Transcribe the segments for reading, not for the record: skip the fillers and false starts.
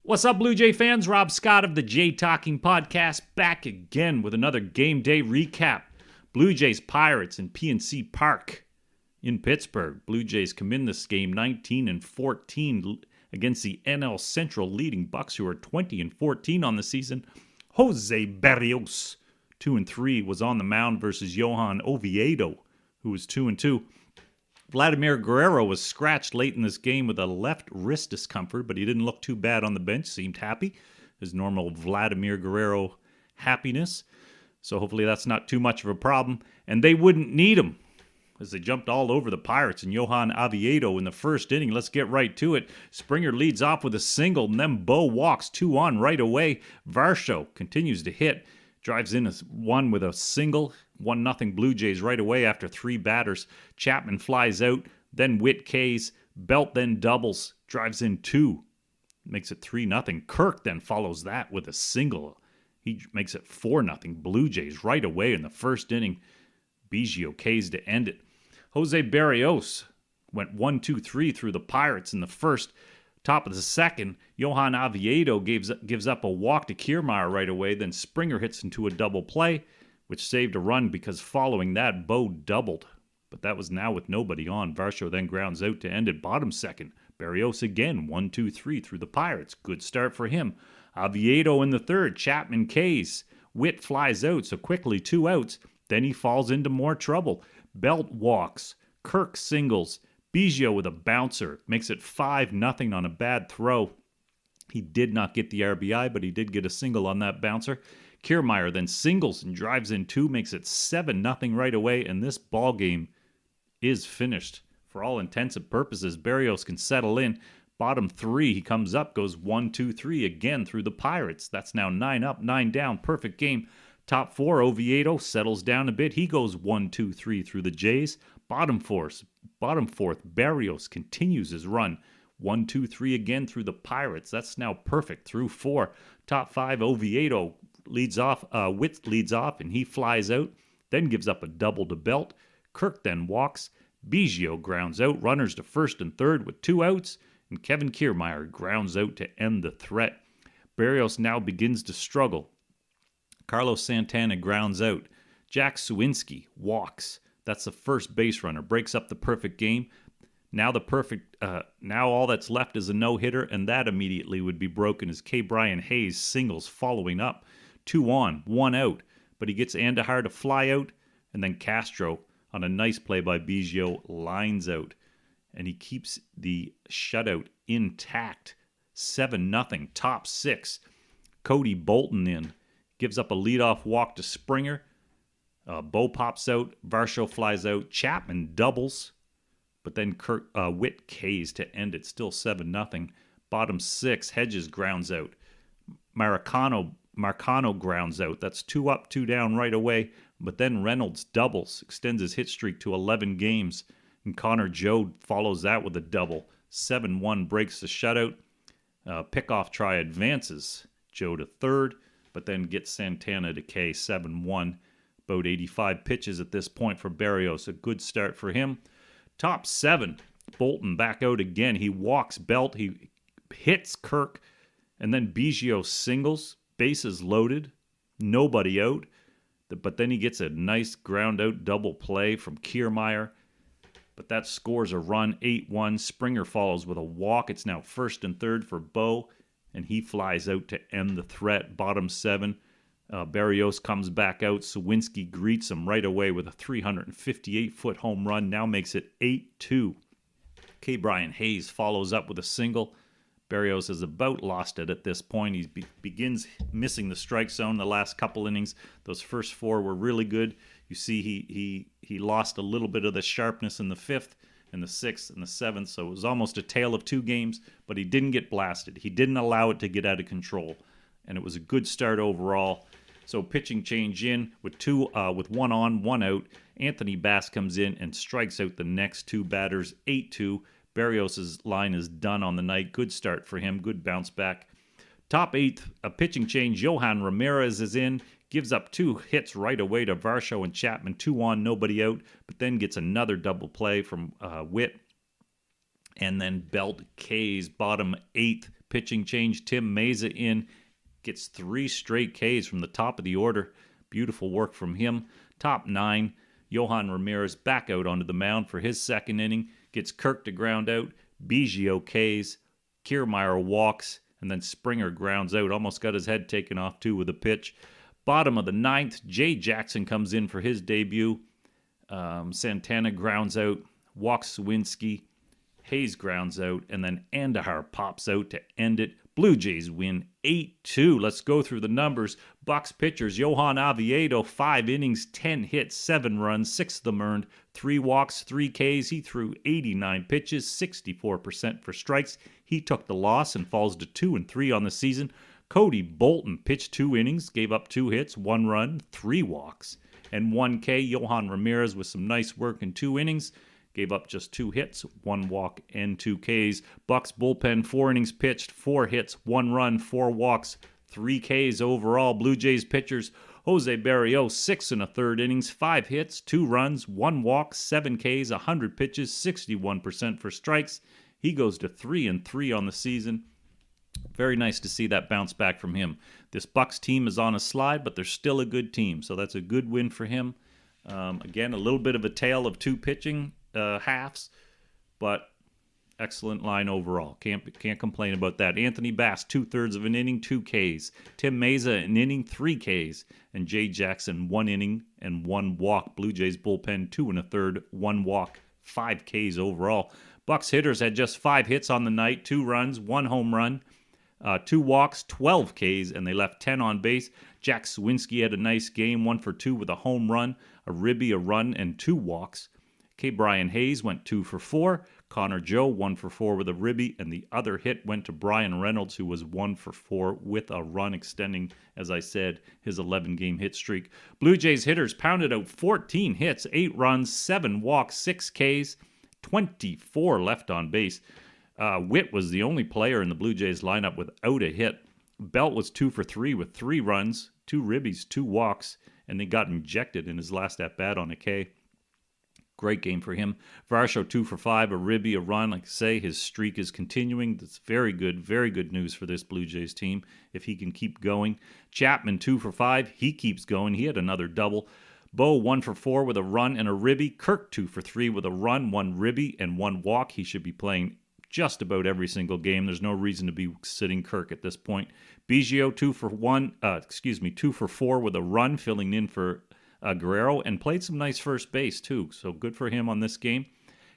What's up, Blue Jay fans? Rob Scott of the Jay Talking Podcast back again with another game day recap. Blue Jays Pirates in PNC Park in Pittsburgh. Blue Jays come in this game 19-14 against the NL Central leading Bucks, who are 20-14 on the season. Jose Berrios, 2-3, was on the mound versus Johan Oviedo, who was 2-2. Vladimir Guerrero was scratched late in this game with a left wrist discomfort, but he didn't look too bad on the bench, seemed happy. His normal Vladimir Guerrero happiness. So hopefully that's not too much of a problem. And they wouldn't need him as they jumped all over the Pirates and Johan Oviedo in the first inning. Let's get right to it. Springer leads off with a single, and then Bo walks 2 on right away. Varsho continues to hit. Drives in one with a single. 1-0 Blue Jays right away after 3 batters. Chapman flies out. Then Witt K's. Belt then doubles. Drives in 2. Makes it 3-0. Kirk then follows that with a single. He makes it 4-0 Blue Jays right away in the first inning. Biggio K's to end it. Jose Berrios went 1-2-3 through the Pirates in the first. Top of the second, Johan Oviedo gives up a walk to Kiermaier right away. Then Springer hits into a double play, which saved a run because following that, Bo doubled. But that was now with nobody on. Varsho then grounds out to end it. Bottom second, Berrios again, 1-2-3 through the Pirates. Good start for him. Oviedo in the third, Chapman K's. Witt flies out, so quickly 2 outs. Then he falls into more trouble. Belt walks. Kirk singles. Biggio with a bouncer makes it 5-0 on a bad throw. He did not get the RBI, but he did get a single on that bouncer. Kiermaier then singles and drives in 2, makes it 7-0 right away, and this ball game is finished. For all intents and purposes, Berrios can settle in. Bottom 3, he comes up, goes 1-2-3 again through the Pirates. That's now 9 up, 9 down, perfect game. Top 4, Oviedo settles down a bit. He goes 1-2-3 through the Jays. Bottom fourth, Berrios continues his run. 1-2-3 again through the Pirates. That's now perfect through 4. Top 5, Oviedo leads off. Witt leads off, and he flies out. Then gives up a double to Belt. Kirk then walks. Biggio grounds out. Runners to first and third with 2 outs. And Kevin Kiermaier grounds out to end the threat. Berrios now begins to struggle. Carlos Santana grounds out. Jack Suwinski walks. That's the first base runner. Breaks up the perfect game. Now all that's left is a no-hitter, and that immediately would be broken as K. Brian Hayes singles following up. 2 on, 1 out. But he gets Andahar to fly out, and then Castro, on a nice play by Biggio, lines out. And he keeps the shutout intact. 7-0, top 6. Cody Bolton in. Gives up a leadoff walk to Springer. Bo pops out. Varsho flies out. Chapman doubles. But then Witt K's to end it. Still 7-0. Bottom 6, Hedges grounds out. Marcano grounds out. That's 2 up, 2 down right away. But then Reynolds doubles. Extends his hit streak to 11 games. And Connor Joe follows that with a double. 7-1 breaks the shutout. Pickoff try advances Joe to third. But then gets Santana to K, 7-1. About 85 pitches at this point for Berrios. A good start for him. Top 7, Bolton back out again. He walks Belt. He hits Kirk. And then Biggio singles. Bases loaded. Nobody out. But then he gets a nice ground out double play from Kiermaier. But that scores a run, 8-1. Springer follows with a walk. It's now first and third for Bo. And he flies out to end the threat. Bottom 7, Berrios comes back out. Suwinski greets him right away with a 358-foot home run. Now makes it 8-2. K. Brian Hayes follows up with a single. Berrios has about lost it at this point. He begins missing the strike zone the last couple innings. Those first 4 were really good. You see he lost a little bit of the sharpness in the 5th. In the 6th and the 7th, so it was almost a tale of 2 games, but he didn't get blasted. He didn't allow it to get out of control, and it was a good start overall. So pitching change in with 1 on, 1 out. Anthony Bass comes in and strikes out the next 2 batters, 8-2. Berrios' line is done on the night. Good start for him, good bounce back. Top 8th, a pitching change. Johan Ramirez is in. Gives up 2 hits right away to Varsho and Chapman. 2 on, nobody out. But then gets another double play from Witt. And then Belt K's bottom 8th pitching change. Tim Meza in, gets 3 straight Ks from the top of the order. Beautiful work from him. Top 9, Johan Ramirez back out onto the mound for his second inning. Gets Kirk to ground out. Biggio Ks. Kiermaier walks. And then Springer grounds out. Almost got his head taken off too with a pitch. Bottom of the 9th, Jay Jackson comes in for his debut. Santana grounds out. Walks Sawinski. Hayes grounds out. And then Andahar pops out to end it. Blue Jays win 8-2. Let's go through the numbers. Bucks pitchers, Johan Oviedo, 5 innings, 10 hits, 7 runs, 6 of them earned, 3 walks, 3 Ks. He threw 89 pitches, 64% for strikes. He took the loss and falls to 2-3 on the season. Cody Bolton pitched 2 innings, gave up 2 hits, 1 run, 3 walks, and 1 K. Johan Ramirez with some nice work in 2 innings. Gave up just 2 hits, 1 walk, and 2 Ks. Bucks bullpen, 4 innings pitched, 4 hits, 1 run, 4 walks, 3 Ks overall. Blue Jays pitchers, Jose Barrios, 6 1/3 innings, 5 hits, 2 runs, 1 walk, 7 Ks, 100 pitches, 61% for strikes. He goes to 3-3 on the season. Very nice to see that bounce back from him. This Bucks team is on a slide, but they're still a good team, so that's a good win for him. Again, a little bit of a tale of 2 pitching halves, but excellent line overall. Can't complain about that. Anthony Bass, 2/3 of an inning, 2 Ks. Tim Meza, an inning, 3 Ks. And Jay Jackson, 1 inning and 1 walk. Blue Jays bullpen, 2 1/3, 1 walk, 5 Ks overall. Bucks hitters had just 5 hits on the night, 2 runs, 1 home run, 2 walks, 12 Ks, and they left 10 on base. Jack Sawinski had a nice game, 1 for 2 with a home run, a ribby, a run, and 2 walks. K. Brian Hayes went 2 for 4. Connor Joe, 1 for 4 with a ribby, and the other hit went to Brian Reynolds, who was 1 for 4 with a run, extending, as I said, his 11-game hit streak. Blue Jays hitters pounded out 14 hits, 8 runs, 7 walks, 6 Ks, 24 left on base. Witt was the only player in the Blue Jays lineup without a hit. Belt was 2 for 3 with 3 runs, 2 ribbies, 2 walks, and they got injected in his last at-bat on a K. Great game for him. Varsho, 2 for 5, a ribby, a run. Like I say, his streak is continuing. That's very good news for this Blue Jays team if he can keep going. Chapman, 2 for 5. He keeps going. He had another double. Bo, 1 for 4 with a run and a ribby. Kirk, 2 for 3 with a run, 1 ribby, and 1 walk. He should be playing just about every single game. There's no reason to be sitting Kirk at this point. Biggio, 2 for 4 with a run, filling in for Guerrero, and played some nice first base too, so good for him on this game.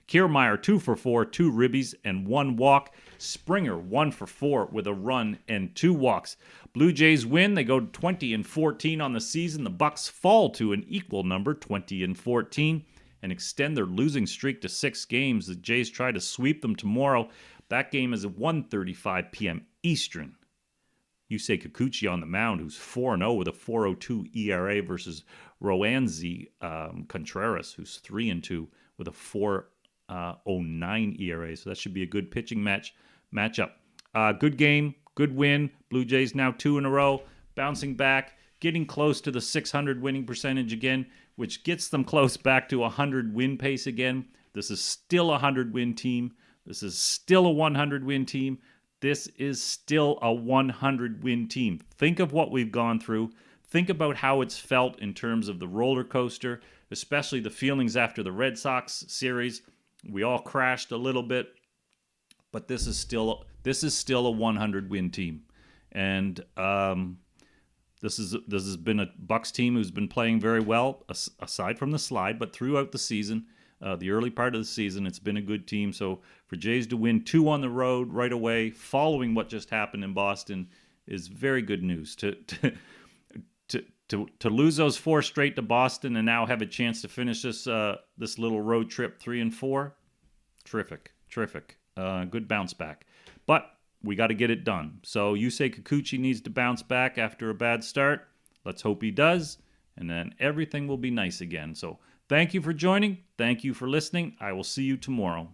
Kiermaier, 2 for 4, 2 ribbies, and 1 walk. Springer, 1 for 4 with a run and 2 walks. Blue Jays win. They go 20-14 on the season. The Bucks fall to an equal number, 20-14, and extend their losing streak to 6 games. The Jays try to sweep them tomorrow. That game is at 1:35 p.m. Eastern. Yusei Kikuchi on the mound, who's 4-0 with a 4.02 ERA versus Roansy Contreras, who's 3-2 with a 4.09 ERA. So that should be a good pitching matchup. Good game, good win. Blue Jays now 2 in a row, bouncing back, getting close to the 600 winning percentage again, which gets them close back to 100 win pace again. This is still a 100-win team. This is still a 100-win team. This is still a 100-win team. Think of what we've gone through. Think about how it's felt in terms of the roller coaster, especially the feelings after the Red Sox series. We all crashed a little bit, but this is still a 100-win team. And this has been a Bucks team who's been playing very well, aside from the slide, but throughout the season. The early part of the season, it's been a good team. So for Jays to win 2 on the road right away, following what just happened in Boston, is very good news. To lose those 4 straight to Boston and now have a chance to finish this little road trip 3-4, terrific. Good bounce back. But we got to get it done. So Yusei Kikuchi needs to bounce back after a bad start. Let's hope he does, and then everything will be nice again. So thank you for joining. Thank you for listening. I will see you tomorrow.